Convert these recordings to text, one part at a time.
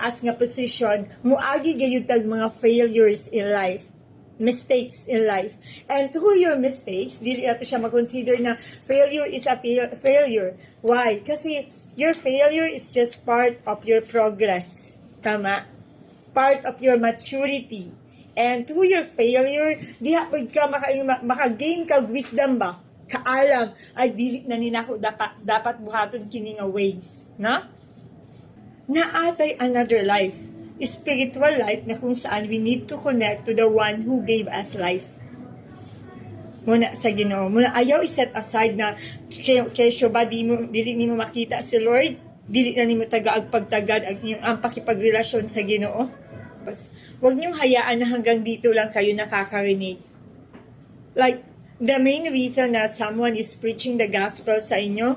taas nga posisyon, muagi gayud tag mga failures in life, mistakes in life. And through your mistakes, dili ato siya mag-consider na failure is a failure. Why? Kasi your failure is just part of your progress. Tama? Part of your maturity. And through your failure, di hapon ka maka-gain ka wisdom ba? Kaalam, ay dili na ninako dapat buhaton kini nga ways. Na? Naatay another life. Spiritual life na kung saan we need to connect to the one who gave us life. Muna sa Ginoo, muna ayaw i-set aside na kesyo ba dili nimo makita si Lord, dili na nimo tagaag pagtagad ang pakipagrelasyon sa Ginoo. Huwag niyong hayaan na hanggang dito lang kayo nakakarinig. Like, the main reason that someone is preaching the gospel sa inyo,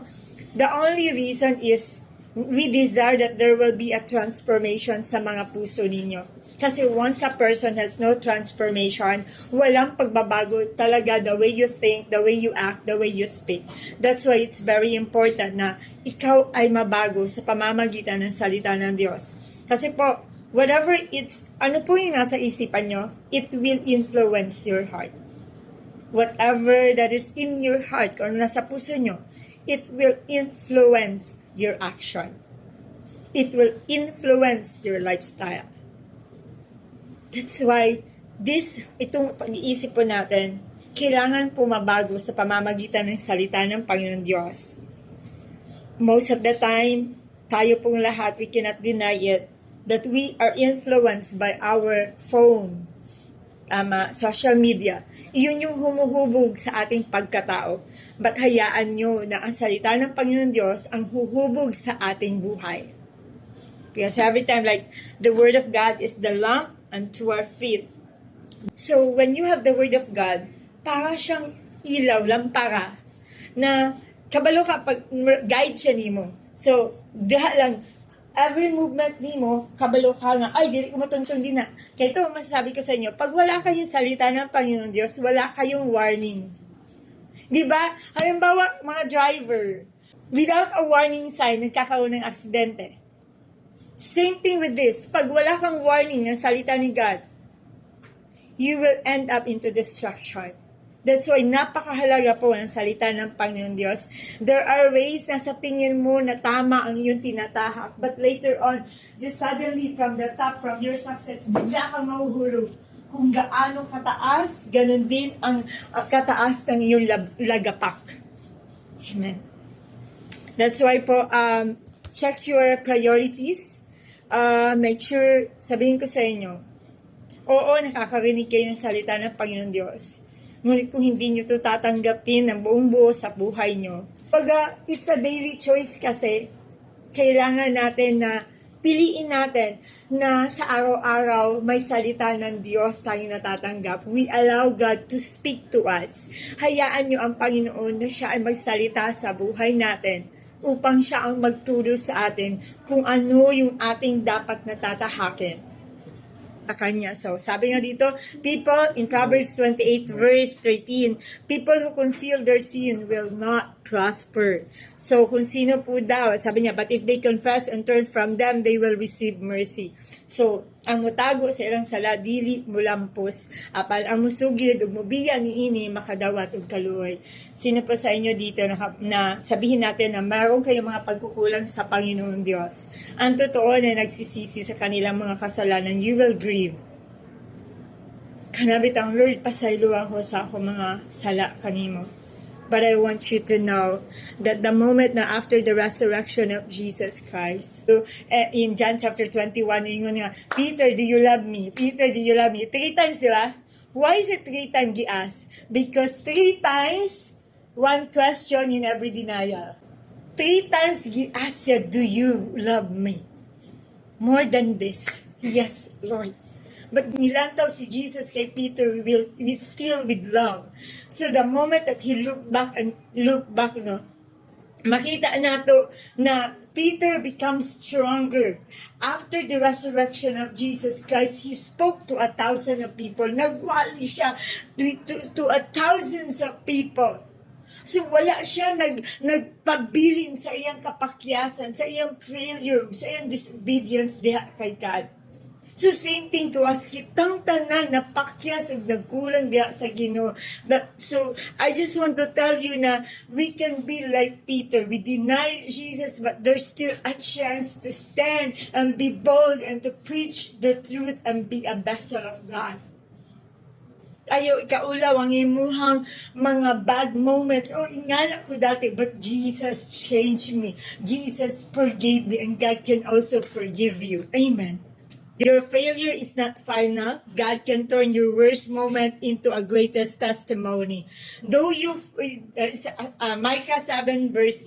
the only reason is we desire that there will be a transformation sa mga puso ninyo. Kasi once a person has no transformation, walang pagbabago talaga the way you think, the way you act, the way you speak. That's why it's very important na ikaw ay mabago sa pamamagitan ng salita ng Diyos. Kasi po, whatever ano po yung nasa isipan nyo, it will influence your heart. Whatever that is in your heart, kung nasa puso nyo, it will influence your action. It will influence your lifestyle. That's why, itong pag-iisip po natin, kailangan po mabago sa pamamagitan ng salita ng Panginoon Diyos. Most of the time, tayo pong lahat, we cannot deny it, that we are influenced by our phones, social media. Iyon yung humuhubog sa ating pagkatao. But hayaan nyo na ang salita ng Panginoon Diyos ang huhubog sa ating buhay. Because every time, like, the Word of God is the lamp unto our feet. So, when you have the Word of God, para siyang ilaw, lampara, na kabalo ka, pag guide siya nimo. So, diha lang, every movement nimo, kabalo ka nga, ay, dili ko matuntun din na. Kaya ito, masasabi ko sa inyo, pag wala kayong salita ng Panginoon Diyos, wala kayong warning. Diba? Halimbawa, mga driver, without a warning sign, nagkakaroon ng aksidente. Same thing with this. Pag wala kang warning ng salita ni God, you will end up into destruction. That's why napakahalaga po ang salita ng Panginoon Diyos. There are ways na sa tingin mo na tama ang iyong tinatahak. But later on, just suddenly from the top, from your success, bigla kang mahuhulog. Kung gaano kataas, ganun din ang kataas ng iyong lagapak. Amen. That's why po, check your priorities. Make sure, sabihin ko sa inyo, oo, nakakarinig kayo ng salita ng Panginoon Diyos. Ngunit kung hindi nyo ito tatanggapin ng buong buo sa buhay nyo, it's a daily choice kasi kailangan natin na piliin natin na sa araw-araw may salita ng Diyos tayong natatanggap. We allow God to speak to us. Hayaan nyo ang Panginoon na siya ay magsalita sa buhay natin upang siya ang magturo sa atin kung ano yung ating dapat natatahakin sa Kanya. So, sabi nga dito, people, in Proverbs 28 verse 13, people who conceal their sin will not prosper. So, kung sino po daw, sabi niya, but if they confess and turn from them, they will receive mercy. So, ang mutago sa ilang sala, dili mulampos, apal ang musugid, ug mubiya ni ini, makadawat ug kaluoy. Sino po sa inyo dito na sabihin natin na mayroon kayong mga pagkukulang sa Panginoon Diyos? Ang totoo na nagsisisi sa kanilang mga kasalanan, you will grieve. Kanabit ang Lord, pasaylo ako sa ako mga sala kanimo. But I want you to know that the moment na after the resurrection of Jesus Christ, so, in John chapter 21, yung nga, Peter, do you love me? Peter, do you love me? 3 times, di ba? Why is it 3 times gi-ask? Because 3 times, one question in every denial. 3 times gi-ask siya, do you love me? More than this. Yes, Lord. But nilantaw si Jesus kay Peter will still with love. So the moment that he looked back, no, makita nato na Peter becomes stronger. After the resurrection of Jesus Christ, he spoke to 1,000 of people. Nagwali siya to 1,000s of people. So wala siya nagpabilin sa iyang kapakyasan, sa iyang failure, sa iyang disobedience diha kay God. So same thing to us, kitang tanan napakyas ug nagkulang diha sa Ginoo. So I just want to tell you na we can be like Peter. We deny Jesus, but there's still a chance to stand and be bold and to preach the truth and be a vessel of God. Ayaw ikaulaw ang imuhang mga bad moments. Oh, ingala ko dati, but Jesus changed me. Jesus forgave me, and God can also forgive you. Amen. Your failure is not final. God can turn your worst moment into a greatest testimony. Though Micah 7 verse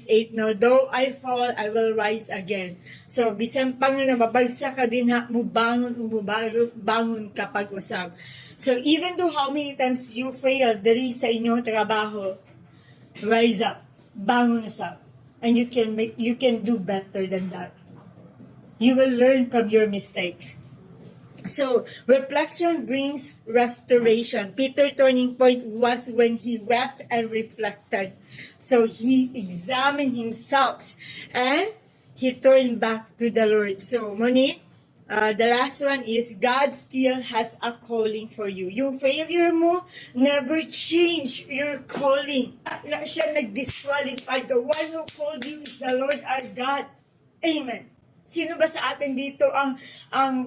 8, no, though I fall, I will rise again. So, bisan pang na mabagsak ka din ha, bangon kapag usab. So, even though how many times you fail diri sa inyong trabaho, rise up, bangon usab, and you can do better than that. You will learn from your mistakes. So, reflection brings restoration. Peter's turning point was when he wept and reflected. So, he examined himself and he turned back to the Lord. So, Monique, the last one is God still has a calling for you. Yung failure mo never change your calling. Wala siya nag-disqualify. The one who called you is the Lord our God. Amen. Sino ba sa atin dito ang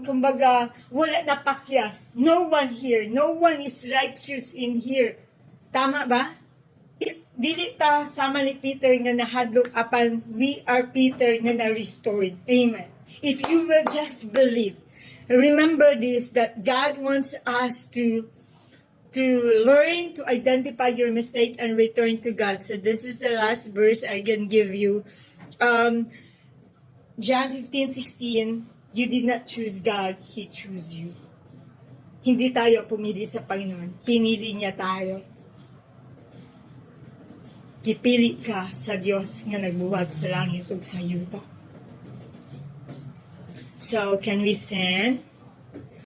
kumbaga, wala na pakyas? No one here. No one is righteous in here. Tama ba? Dili ta sama ni Peter nga nahadlok apan we are Peter nga na-restored. Amen. If you will just believe. Remember this, that God wants us to learn to identify your mistake and return to God. So this is the last verse I can give you. John 15:16, you did not choose God, He chose you. Hindi tayo pumili sa Panginoon, pinili niya tayo. Kipili ka sa Diyos nga nagbuhat sa langit ug sa yuta. So, can we stand?